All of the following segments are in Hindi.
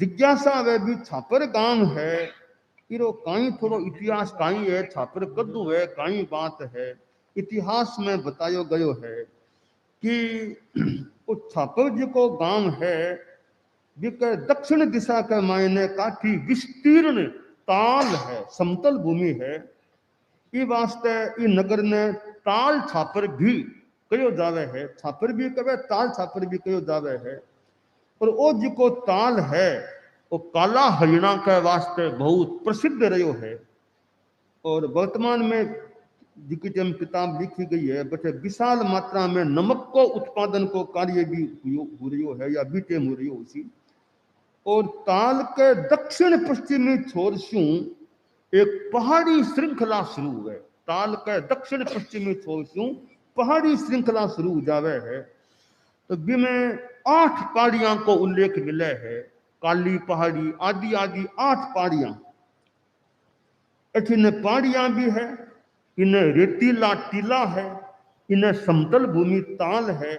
जिज्ञासा वे भी छापर गांव है इरो काई थोड़ो इतिहास काई है छापर कद्दू है काई बात है। इतिहास में बतायो गयो है कि वो छापर जी को गांव है जिके दक्षिण दिशा के मायने काफी विस्तीर्ण ताल है, समतल भूमि है। ई वास्ते ई नगर ने ताल छापर भी कयो जावे है, छापर भी कहे ताल छापर भी कयो जावे है। और वो जिको ताल है वो काला हरियाणा के वास्ते बहुत प्रसिद्ध रहो है। और वर्तमान में जिकी टाइम किताब लिखी गई है बटे विशाल मात्रा में नमक को उत्पादन को कार्य भी हो रही है या भी टाइम हो रही हो उसी। और ताल के दक्षिण पश्चिमी छोर से एक पहाड़ी श्रृंखला शुरू है। ताल के दक्षिण पश्चिमी छोर से पहाड़ी श्रृंखला शुरू हो जावे है। तो जिसमें 8 पहाड़ियां को उल्लेख मिले है, काली पहाड़ी आदि आदि 8 पहाड़ियां। इन्हें पहाड़ियां भी है, इन्हें रेतीला टीला है, इन्हें समतल भूमि ताल है।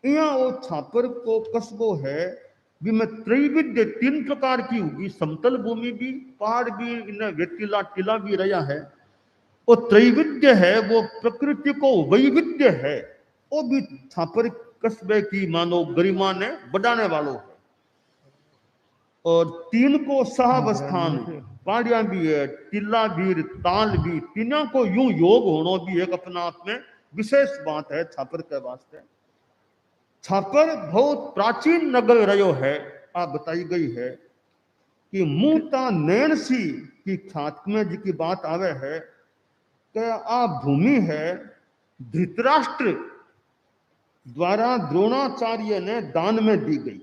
यहाँ वो छापर को कस्बो है जिसमें त्रैविध्य 3 प्रकार की होगी, समतल भूमि भी, पहाड़ भी, इन्हें रेतीला टीला भी रहा है। वो त्रैविध्य है, वो प्रकृति को वैविध्य है, वो भी छापर कस्बे की मानो गरिमा ने बढ़ाने वालों है। और 3 को सहावस्थान पहाड़ियां भी है, टीला भी, ताल भी, तीनों को यूं योग होना भी एक अपना आप में विशेष बात है छापर के वास्ते। छापर बहुत प्राचीन नगर रहो है। आप बताई गई है कि मुता नैनसी की ख्यात में जी की बात आवे है कि आ भूमि है धृतराष्ट्र द्वारा द्रोणाचार्य ने दान में दी गई।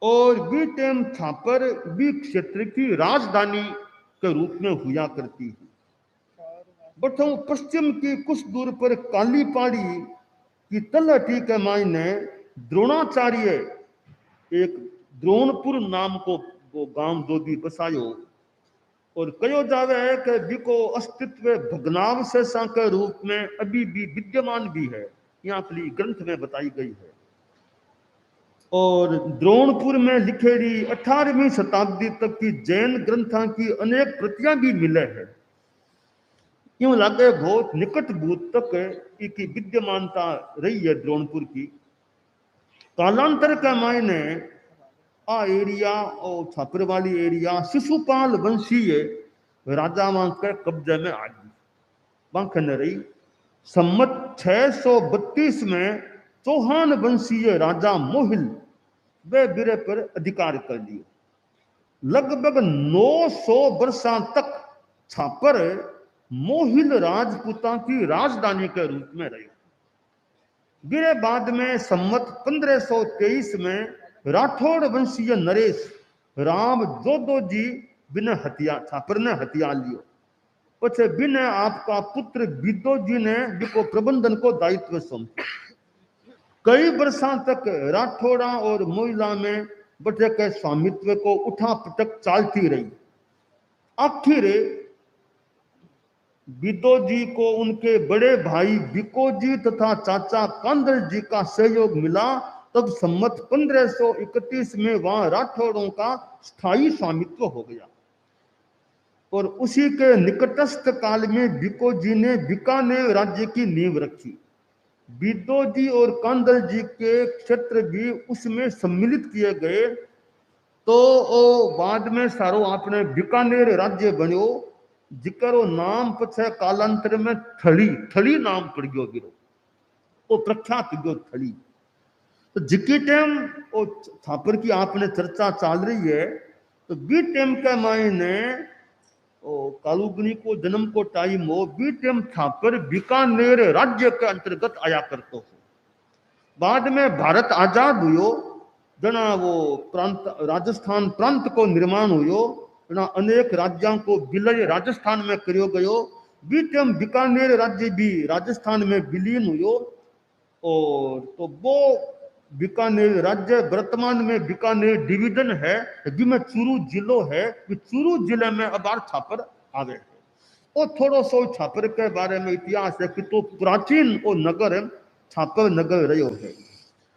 और भी टाइम छापर भी क्षेत्र की राजधानी के रूप में हुआ करती है। बटों पश्चिम की कुछ दूर पर काली पहाड़ी की तलहटी के मायने द्रोणाचार्य एक द्रोणपुर नाम को वो गांव दोदी बसायो। और कहो जावे है कि जिको अस्तित्व भग्नावशेषों के रूप में अभी भी विद्यमान भी है, यहाँ अपनी ग्रंथ में बताई गई है। और द्रोणपुर में लिखेड़ी 18वीं शताब्दी तक की जैन ग्रंथों की अनेक प्रतियां भी मिले हैं। यूं लगे बहुत निकट भूत तक इसकी विद्यमानता रही है द्रोणपुर की। कालांतर के मायने आ एरिया और छापर वाली एरिया शिशुपाल वंशीय राजा के कब्जे में आ गई। बांखन रही सम्मत 632 में चौहान वंशीय राजा मोहिल वे बिरे पर अधिकार कर लिया। लगभग 900 वर्षों तक छापर मोहिल राजपूतों की राजधानी के रूप में रही। बिरे बाद में सम्मत 1523 में राठौड़ वंशीय नरेश राम जोदो जी बिना हथिया छापर ने हथिया लियो। पछे बिना आपका पुत्र बिदो जी ने जिको प्रबंधन को दायित्व सौंपा। कई वर्षों तक राठौड़ा और मोइला में बटे के स्वामित्व को उठा पटक चालती रही। आखिर बिदो जी को उनके बड़े भाई बिको जी तथा चाचा कांदल जी का सहयोग मिला। तब सम्मत 1531 में वहां राठौड़ों का स्थायी स्वामित्व हो गया। और उसी के निकटस्थ काल में बिको जी ने बीकानेर राज्य की नींव रखी। बिदो जी और कांदल जी के क्षेत्र भी उसमें सम्मिलित किए गए। तो बाद में सारो आपने बीकानेर राज्य बनो, जिकरो नाम पछे कालांतर में थली नाम पड़ गयो गिरो, वो प्रख्यात गयो थली। तो जिकी टाइम वो छापर की आपने चर्चा चल रही है, तो बी टाइम के मायने कालूगनी को जन्म को टाइम हो, बी टाइम छापर बीकानेर राज्य के अंतर्गत आया करतो हो। बाद में भारत आजाद हुयो, जना वो प्रांत राजस्थान प्रांत को निर्माण हुयो, जना अनेक राज्यों को विलय राजस्थान में करियो गयो। बी टाइम बीकानेर राज्य भी राजस्थान में विलीन हुयो। और तो वो बीकानेर राज्य वर्तमान में बीकानेर डिवीजन है, जिसमें चूरू जिलो है। चूरू जिले में अबार छापर आवे। और थोड़ो सो छापर के बारे में इतिहास है कि तो प्राचीन वो नगर छापर नगर रहो है।